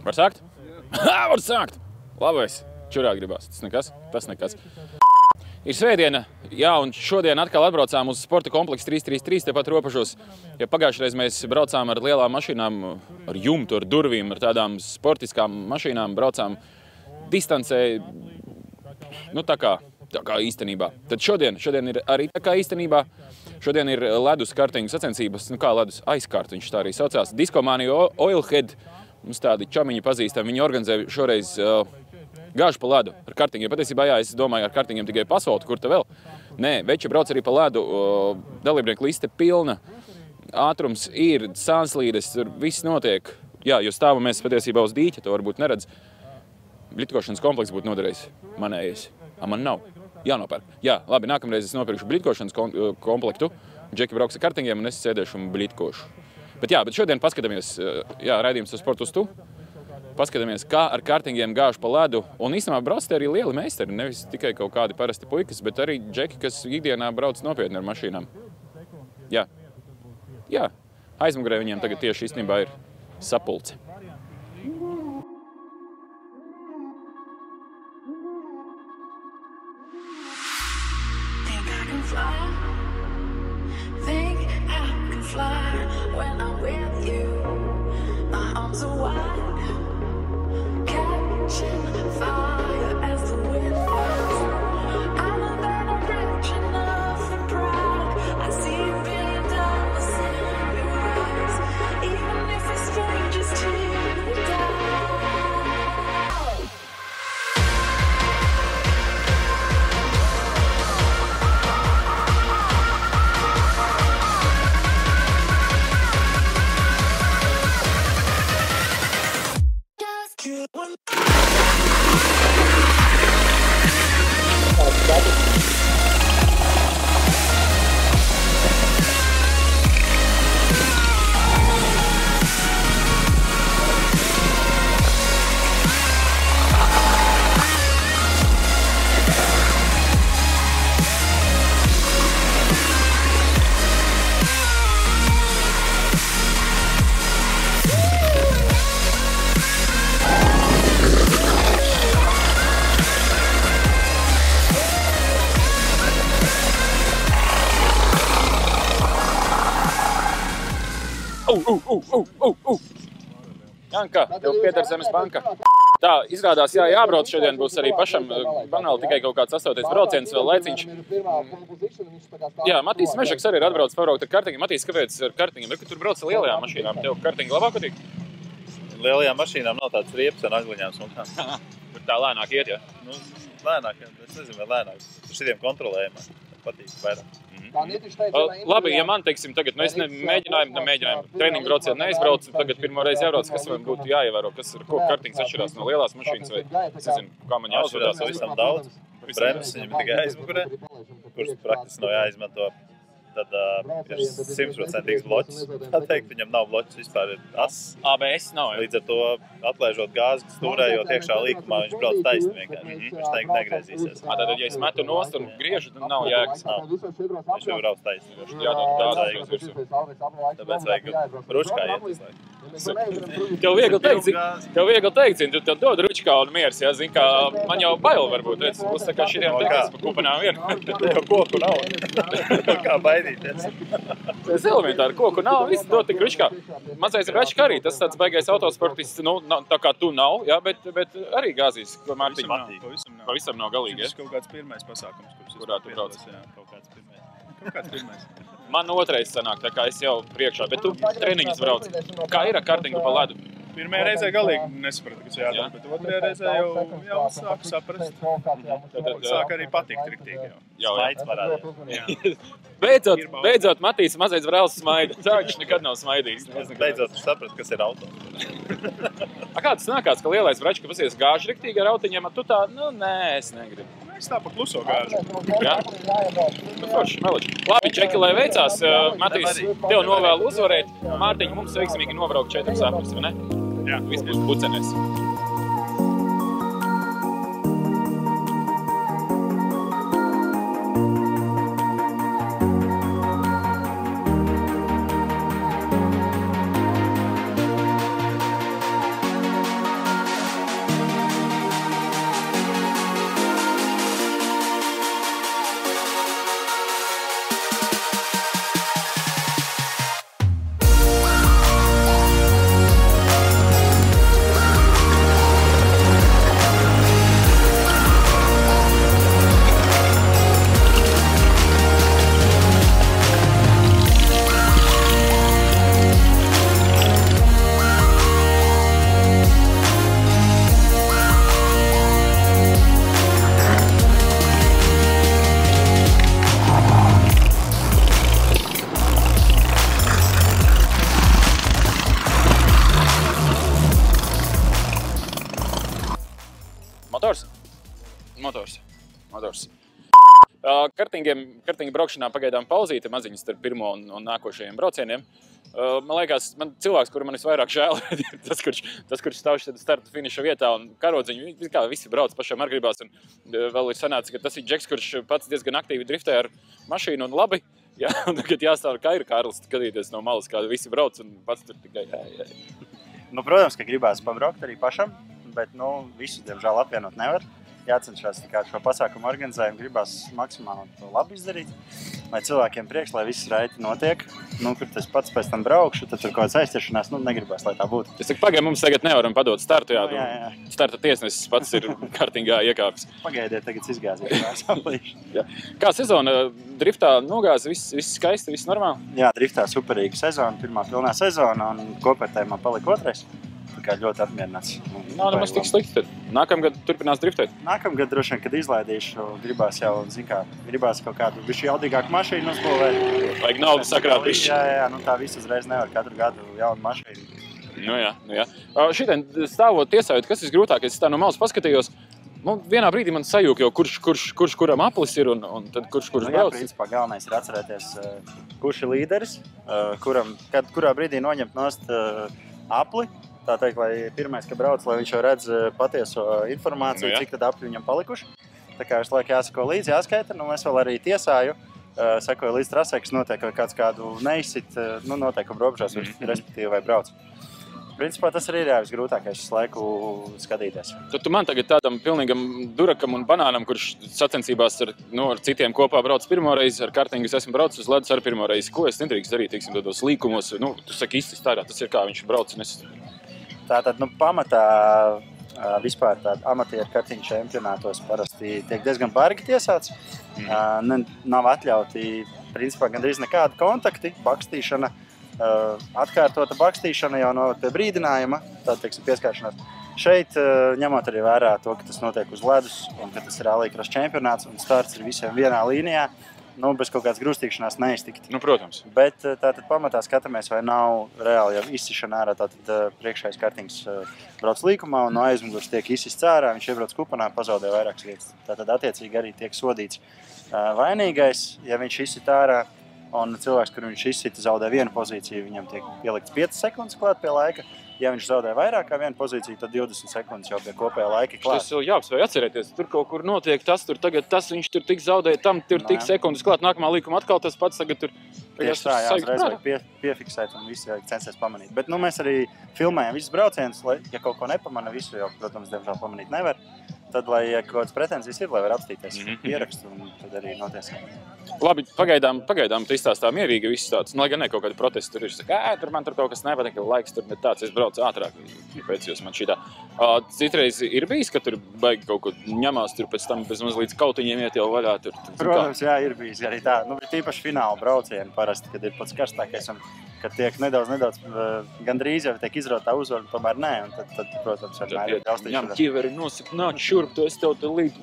Var sākt? Var sākt! Labais! Čurā gribās. Tas nekas. Ir svētdiena, jā, un šodien atkal atbraucām uz sporta kompleksu 333, tepat Ropažos. Ja pagājušreiz mēs braucām ar lielām mašīnām, ar jumtu, ar durvīm, ar tādām sportiskām mašīnām, braucām distancē, nu tā kā īstenībā. Tad šodien ir arī tā kā īstenībā. Šodien ir ledus kartiņu sacensības, nu kā ledus aizkārt, viņš tā arī saucās. Diskomānija Oilhead, mums tādi čamiņi pazīstami, viņi organizē šoreiz gāžu pa ledu ar kartiņiem. Patiesībā, jā, es domāju, ar kartiņiem tikai pasoltu, kur te vēl. Nē, veči brauc arī pa ledu, dalībnieku liste pilna, ātrums ir, sānslīdes, tur viss notiek. Jā, jo stāvamies patiesībā uz dīķa, to varbūt neredz. Blitkošanas komplekss būtu noderējis manējais. Man nav. Jānopērk. Jā, labi, nākamreiz es nopirkšu blitkošanas komplektu. Džeki brauks ar kartiņiem un es sēdēšu un blitkošu. Bet šodien paskatāmies, jā, raidījums ar sportu uz tu. Paskatāmies, kā ar kartiņiem gāž pa ledu. Un īstenībā brauc te arī lieli meistari, nevis tikai kaut kādi parasti puikas, bet arī džeki, kas ikdienā brauc nopietni ar mašīnām. Jā. Jā. Aizmugurē viņiem tagad tieši īstenībā ir sapulce. Janka, tev pieder Zemes banka. Tā, izrādās, jābrauc šodien būs arī pašam banāli tikai kaut kāds 8. brauciens, vēl laiciņš. Jā, Matīs Mežaks arī ir atbraucis pabraukt ar kartiņiem. Matīs, kāpēc ar kartiņiem? Tur brauc ar lielajām mašīnām. Tev kartiņi labāk patīk? Lielajām mašīnām nav tāds riepas un agliņām smukām. Bet tā lēnāk iet, jā? Nu, lēnāk, es nezinu, vai lēnāk. Ar šitiem kontrolējumā patīk vairāk. Labi, ja man, teiksim, tagad, nu es mēģinājumu treniņu brauciet neizbraucu, tagad pirmo reizi jābrauc, kas man būtu jāievēro, kas ar ko kartiņas atšķirās no lielās mašīnas, vai es nezinu, kā man jāuzvedās. Atšķirās visam daudz. Bremses viņam tikai aizmugurē, kurš praktiski nav jāizmanto. Tad ir 100% bloķis. Tā teikt, viņam nav bloķis, vispār ir ass. ABS nav, jā. Līdz ar to, atlaižot gāzi, stūrējot iekšā līkumā, viņš brauc taisni vienkārši. Viņš negriezīsies. Tātad, ja es metu nost un griežu, tad nav jēgas. Viņš jau brauc taisni. Jādod gāzi uz virsmu. Tāpēc vajag ručkā iet uz laiku. Tev viegli teikt, zini, tu tev dod ručkā un miers, jā, zini, kā man jau bail varbūt, redz, būs tā kā šitiem tekas pa kupenām vienu. Tev koku nav. Kā baidīties. Tas elementāri, koku nav, viss dod tik ručkā. Mazais račka arī, tas tāds baigais autosportists, nu, tā kā tu nav, jā, bet arī gāzīs, ko Mārtiņa. Pavisam nav galīgi, jā? Tas kaut kāds pirmais pasākums, kurā tu brauc. Jā, kaut kāds pirmais. Man otrais sanāk, tā kā es jau priekšā, bet tu treniņus brauc. Kā ir ar kartiņu pa ledu? Pirmajā reizē galīgi nesapratu, kas jādara, bet otrajā reizē jau sāku saprast. Tad sāk arī patikt riktīgi jau. Smaids parādījās. Beidzot, Matīs mazais brēls smaida. Tā viņš nekad nav smaidījis. Beidzot saprast, kas ir auto. Kā tas nākās, ka lielais vračs, ka pasies gāži riktīgi ar autiņiem, tu tā, nu nē, es negribu. Es tā pa kluso gāžu. Jā? Nu, forši, meliči. Labi, Čeki, lai veicās. Matīs, tev novēlu uzvarēt. Mārtiņ, mums veiksmīgi nobraukt 4 sapnis, vai ne? Jā. Viss būs pucenēs. Kartinga braukšanā pagaidām pauzīte maziņas starp pirmo un nākošajiem braucieniem. Man liekas, cilvēks, kuru man visvairāk žēl, ir tas, kurš stāv starta finiša vietā un karodziņu. Kā visi brauc pašam ar gribās. Un vēl ir sanācis, ka tas ir Džeks, kurš pats diezgan aktīvi driftē ar mašīnu un labi. Jā, un tagad jāstāv kā ir Kārlis, skatīties no malas, kā visi brauc un pats tur tikai jā. Nu, protams, ka gribās pabraukt arī pašam, bet visu, diemžēl, apvienot nevar. Jācenšas šo pasākumu organizējumu, gribās maksimāli to labi izdarīt, lai cilvēkiem priekš, lai viss raiti notiek. Kur tas pats pēc tam braukšu, tad tur kaut kāds aizķeršanās, negribās, lai tā būtu. Es saku, pagaid, mums tagad nevaram padot startu, jā. Starta tiesnesis pats ir kartingā iekāpis. Pagaidiet, tagad izgāzies. Kā sezona driftā nogāza, viss skaisti, viss normāli? Jā, driftā superīga sezona, pirmā pilnā sezona un kopērtējumā palika otrais. Kā ļoti apmierināts. Nav nemaz tik slikti. Nākamgad turpinās driftēt? Nākamgad droši vien, kad izlaidīšu, gribās jau, gribās kaut kādu bišķi jaudīgāku mašīnu uzbūvēt. Vajag naudu sakrāt bišķi. Jā, tā viss uzreiz nevar katru gadu jaunu mašīnu. Nu jā. Šitien stāvot tiesājot, kas ir grūtākais? Es tā no malas paskatījos. Vienā brīdī man sajūg jau, kurš kuram aplis ir un tad kurš brauc. Jā, principā galvenais ir atcerēties, kurš ir līderis, kurā brīdī noņemt nost apli. Tā teikt, lai pirmais, ka brauc, lai viņš jau redz patieso informāciju, cik tad apļi viņam palikuši. Tā kā visu laiku jāsako līdzi, jāskaita. Es vēl arī tiesāju, sakoju līdz trasē, kas notiek, vai kāds kādu neizsit, noteikumi robežās, respektīvi vai brauc. Principā tas arī ir visgrūtākais visu laiku skatīties. Tad tu man tagad tādam pilnīgam durakam un banānam, kurš sacensībās ar citiem kopā brauc pirmoreiz, ar kartingu es esmu braucis uz ledus ar pirmoreiz. Ko es nedrīkst darīt, teiksim, tādos līkumos? Tu saki īsti stārā, tas ir kā viņš brauc un es... Tātad, pamatā vispār tāda amatieru kartiņu čempionātos parasti tiek diezgan bargi tiesāts. Nav atļauti, principā, gandrīz nekāda kontakti, bakstīšana, atkārtota bakstīšana jau no pie brīdinājuma, tā teiksim, pieskāršanās. Šeit, ņemot arī vērā to, ka tas notiek uz ledus un ka tas ir rallija čempionāts un starts ir visiem vienā līnijā, bez kaut kādas grūstīšanās neiztikt. Protams. Bet tātad pamatā skatāmies, vai nav reāli jau izsišana ārā, tātad priekšējais kartings brauc līkumā un no aizmugurs tiek izsists ārā, viņš iebrauc kuponā, pazaudē vairākas vietas. Tātad attiecīgi arī tiek sodīts vainīgais, ja viņš izsit ārā, un cilvēks, kur viņš izsita, zaudē vienu pozīciju, viņam tiek pielikts 5 sekundes klāt pie laika. Ja viņš zaudē vairāk kā vienu pozīciju, tad 20 sekundes jau pie kopējā laika klāt. Tas jau jāapsvēj atcerēties. Tur kaut kur notiek tas, tur tagad tas, viņš tur tik zaudēja, tam tur tik sekundes klāt. Nākamā līkuma atkal tas pats tagad tur... Tieši tā, jā, uzreiz vajag piefiksēt un visi vajag censties pamanīt. Bet mēs arī filmējam visus braucienus, lai, ja kaut ko nepamana, visu jau, protams, diemžēl pamanīt nevar. Tad, lai kaut kādas pretenzijas ir, lai var apstīties pierakstu un tad arī notiesā. Labi, pagaidām tu izstāstā mierīgi viss tāds. Lai gan ne kaut kādi protesti tur ir. Tur man tur kaut kas nepatīk, ka laiks tur net tāds. Es braucu ātrāk, pēc jūs man šitā. Citreiz ir bijis, ka tur baigi kaut ko ņemās, tur pēc tam bez mazliet kautiņiem iet jau vaļā. Protams, jā, ir bijis arī tā. Tīpaši fināla braucieni parasti, kad ir pats karstākais un kad tiek nedaudz gandrīz jau tiek izrautā uzvaru, tomēr nē. Un tad protams, vienmēr ir gaustīšanās. Ņem ķiveri, nosaka, nāc šurp, tu esi tev te līdz.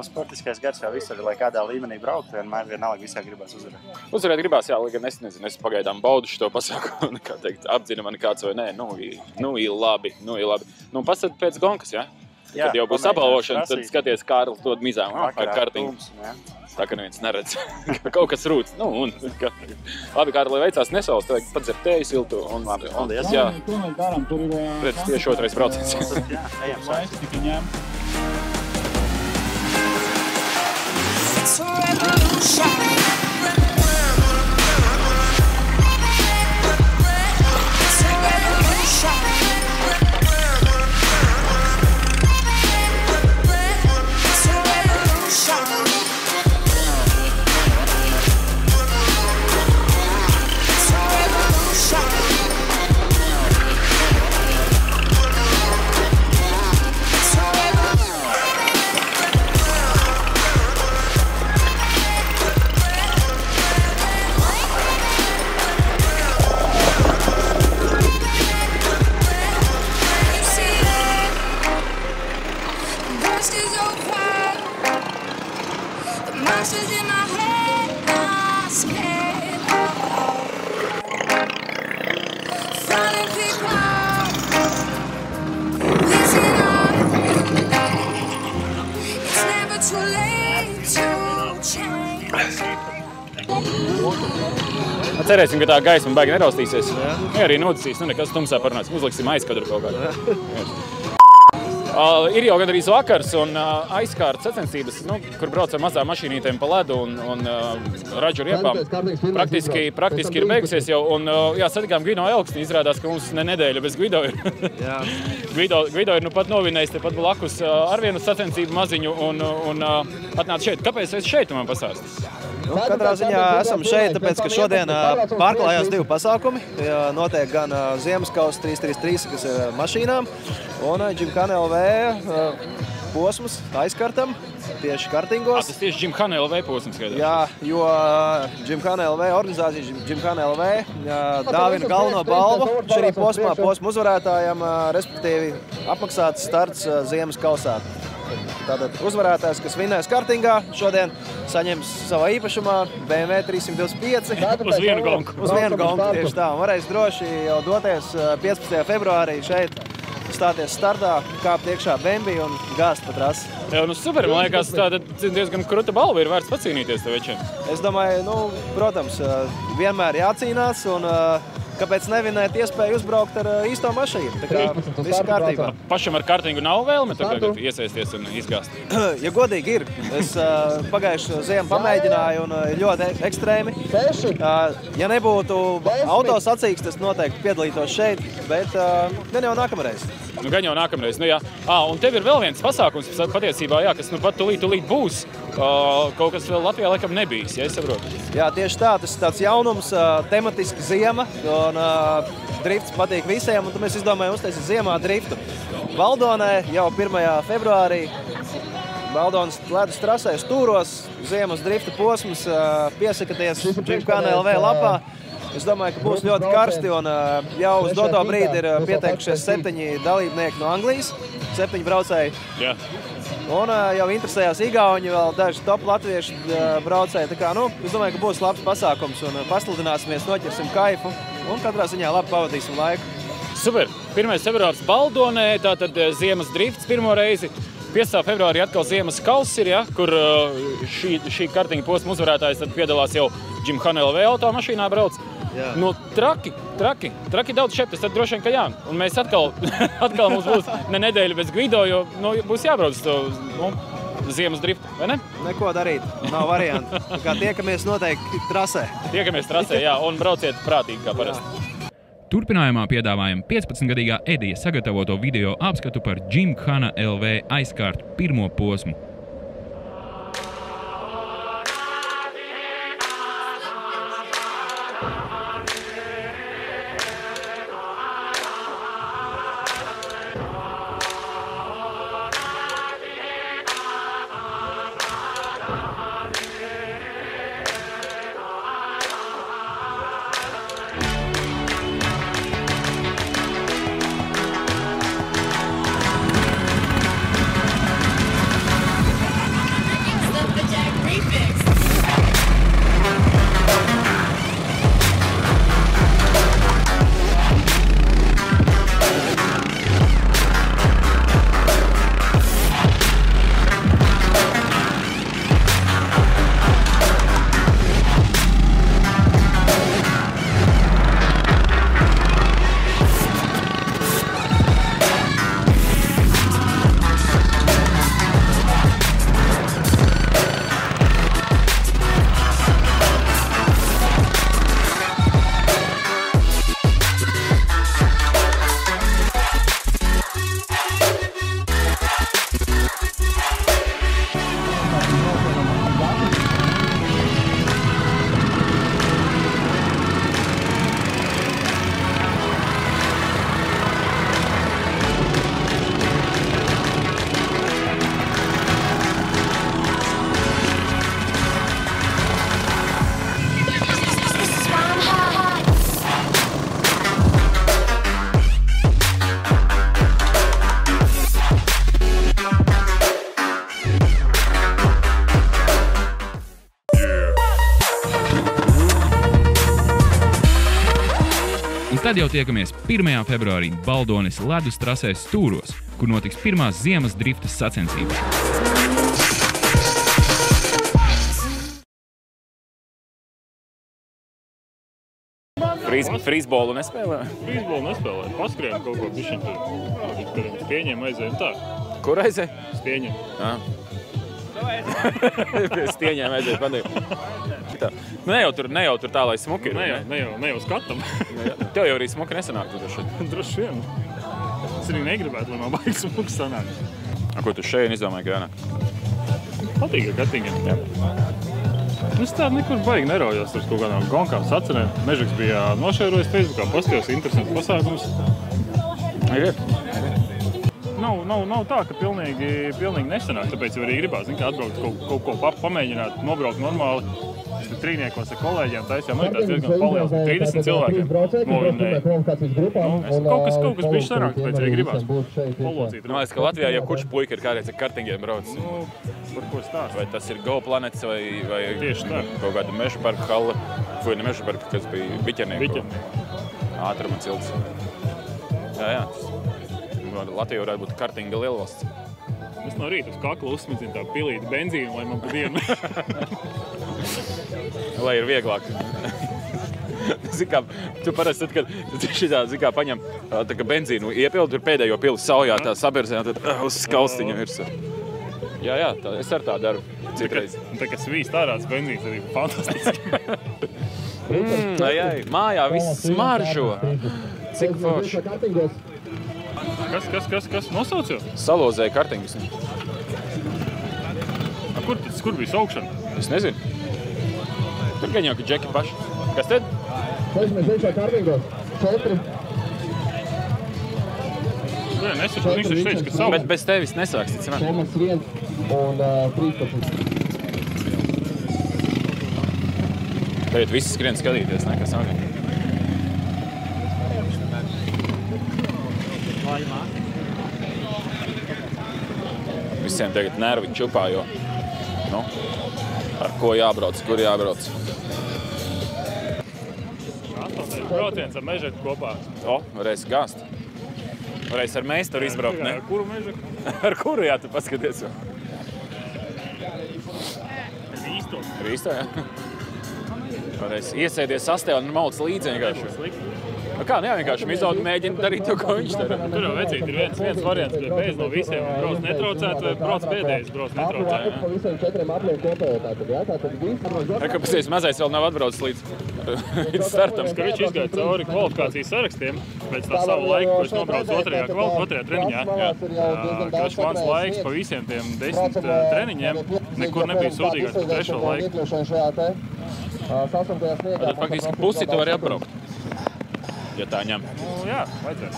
Sportiskais gars jau visur, lai kādā līmenī braukt, vienalga visā gribās uzvarēt. Uzvarēt gribās, jā, lai gan es nezinu, es pagaidām baudu šo pasākumu, kā teikt, apdzina mani kāds vai nē, ir labi. Pasad pēc gonkas, jā? Jā, kad jau būs apbalvošana, tad skaties Kārlis dod mizām ar kartiņu. Tā kā neviens neredz, ka kaut kas rūc. Labi, Kārli, lai veicās nesaules, tad vajag padzert tēju siltu. Paldies. Jā, redz, tieši otrais brauciens. Jā, ejam sākt. It's a revolution. It's a revolution. Too late to change. Cerēsim, ka tā gaisma baigi neraustīsies. Ja arī nodusīs, nekas tumsā parunās. Uzliksim aizkadru kaut kādu. Ir jau gan arī vakars un aizkārtas sacensības, kur brauc ar mazām mašīnītēm pa ledu un raģu riepām. Praktiski ir beigusies jau. Un satikām Gvido Elksni. Izrādās, ka mums ne nedēļa bez Gvido ir. Gvido ir pat novinējis tepat blakus ar vienu sacensību maziņu un atnāca šeit. Kāpēc esi šeit, tu man pastāstīsi? Katrā ziņā esam šeit, tāpēc, ka šodien pārklājās 2 pasākumi. Notiek gan Ziemas kausa 333, kas ir mašīnām, un Gymkhana LV posms aizkartam tieši kartingos. Tas tieši Gymkhana LV posms skaidrs? Jā, jo Gymkhana LV organizācija Gymkhana LV dāvina galveno balvu šī posma uzvarētājam, respektīvi apmaksāts starts Ziemas kausā. Tātad uzvarētājs, kas vinnēs kartingā, šodien saņems savā īpašumā BMW 325. Uz vienu gonku. Uz vienu gonku, tieši tā. Un varēs droši jau doties 15. februārī šeit, stāties startā, kāpt iekšā Bembi un gāzt pa trasi. Jā, super, man liekas, tāda diezgan kruta balva ir vērts pacīnīties tev večiem. Es domāju, protams, vienmēr jācīnās un kāpēc nevinēt iespēju uzbraukt ar īsto mašīnu? Tā kā viss kārtībā. Pašam ar kartingu nav vēlme tagad iesaisties un izgāzt? Ja godīgi ir. Es pagājušu ziemu pamēģināju un ļoti ekstrēmi. Ja nebūtu auto sacīks, tas noteikti piedalītos šeit, bet gan jau nākamreiz. Gan jau nākamreiz, jā. Un tev ir vēl viens pasākums, patiesībā, kas pat tūlīt būs. Kaut kas vēl Latvijā laikam nebijis, ja es saprotu. Jā, tieši tā. Tas ir tāds jaunums, tematiski ziema, un drifts patīk visiem, un mēs izdomājam uztaisīt ziemā driftu. Valdonē jau 1. februārī Valdonas ledus trasē stūros, ziemas drifta posms, piesakaties Gymkhana LV lapā. Es domāju, ka būs ļoti karsti, un jau uz doto brīdi ir pieteikušies 7 dalībnieki no Anglijas, 7 braucēji. Jā. Un jau interesējās igauņi, vēl daži top latviešu braucēji. Tā kā, es domāju, ka būs labs pasākums, un pasludināsimies, noķersim kaifu, un katrā ziņā labi pavadīsim laiku. Super! 1. februārs Baldonē, tātad ziemas drifts pirmo reizi. 5. februārī atkal Ziemas kauss ir, kur šī kartinga posma uzvarētājs tad piedalās jau Gymkhana LV automašīnā brauc. Jā. Traki daudz šeptas, tad droši vien, ka jā. Un mēs atkal mums būs ne nedēļa bez Gvido, jo būs jābrauc to ziemas driftu, vai ne? Neko darīt, nav variantu. Tā kā tiekamies noteikti trasē. Tiekamies trasē, jā, un brauciet prātīgi kā parasti. Turpinājumā piedāvājam 15-gadīgā Edija sagatavoto video apskatu par Gymkhana LV aizkārtu pirmo posmu. Tad jau tiekamies 1. februārī Baldones ledus trasēs stūros, kur notiks pirmās ziemas driftas sacensības. Freezebolu nespēlē? Freezebolu nespēlē. Paskrien kaut ko bišķiņ tur. Spieņiem aizējam tā. Kur aizēja? Spieņiem. Stieņiem aizēja patīk. Ne jau tur tā, lai smuki ir. Ne jau skatam. Tev jau arī smuki nesanāk. Droši vien. Es arī negribētu, lai man baigi smuki sanāk. Ko tu šeit izdomāji, ka jānāk? Patīk ar kartingiem. Es tādu nekur baigi neraujos ar kaut kādām gonkām sacerēm. Mežaks bija nošērojis Facebookā, paskatījos interesants pasākums. Ir. Nav tā, ka pilnīgi nesanāk, tāpēc jau arī gribās, kā atbraukt kaut ko pamēģināt, nobraukt normāli. Es tur trīniekos ar kolēģiem taisījām, arī tāds diezgan paliels, 30 cilvēkiem novinnēja. Kaut kas bišķi sanāk, tāpēc arī gribās polocīt. Man liekas, ka Latvijā jau kurš puika ir kādreiz ar kartingiem brauc. Par ko stāst? Vai tas ir Go Planets vai Tieši tā. kaut kāda meža parka halle, vai ne meža parka, kas bija biķernieku. Ātruma cilts. Jā. Latvija varētu būt kartinga lielvalsts. Es no rīta uz kakla uzsmicinu tā pilīti benzīnu, lai man pa dienu. Lai ir vieglāk. Zini kā, tu parasti, kad šitā, paņem tā kā benzīnu iepildi, tur pēdējo pili saujā, tā saberzē, tad uz skalstiņu virsū. Jā, es ar tā daru citreiz. Tā kā svīst ārāds benzīns arī fantastiski. Mājā viss smaržo. Cik forši. Kas nosauc jau? Salozēja kartingus. Kur bija saukšana? Es nezinu. Tur gan jau, ka džeki paši. Kas tad? Mēs iekšā kartingos. 4. Nesaku, viņš taču teica, ka savu. Bet bez tevis nesāks, ticamāk. Tomas 1 un 13. Tagad visi skrien skatīties, nekas nav. Visiem tagad nervi čupā, jo ar ko jābrauc, kur jābrauc. Brauciens ar mežaku kopā. Varēs gāzt. Varēs ar meistaru izbraukt, ne? Ar kuru mežaku? Ar kuru, jā, tu paskaties jau. Ar īsto. Ar īsto, jā. Varēs iesēdies sastajā un mauc līdzi vienkārši. Kā, vienkārši Mizauda mēģina darīt to, ko viņš dara. Tur jau vecīt, ir viens variants, ka bez no visiem brauc netraucēt, vai brauc pēdējais brauc netraucēt. Pa visiem 4 apliem kopējā tātad, jā? Tātad visi. Kāpēc mazais vēl nav atbraucis līdz startam? Ka viņš izgāja cauri kvalifikācijas sarakstiem, pēc tā savu laiku, ko viņš nobrauc otrajā treniņā. Ka viņš mans laiks pa visiem tiem 10 treniņiem nekur nebija sūdīgāks par trešo laiku. Tad faktiski pusi tu vari apbraukt. Ja tā ņem. Jā, vajadzēs.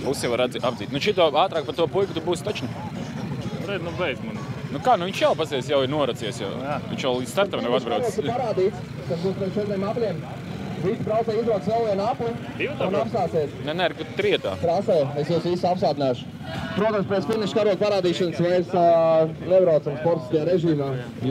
Pusi var apdzīt. Šito ātrāk par to puiku tu būsi tačni. Red, beidz man. Viņš jau pasies, jau ir noracies. Viņš jau līdz startam nav atbraucis. Parādīts, kas būs pēc 4 apliem. Visi braucēji izbrauc vēl vienu apli un apstāsies. Nē, trietā. Krāsē, es jūs visi apsātināšu. Protams, pēc finiša karoga parādīšanas vairs nebraucam sportiskajā režīmā.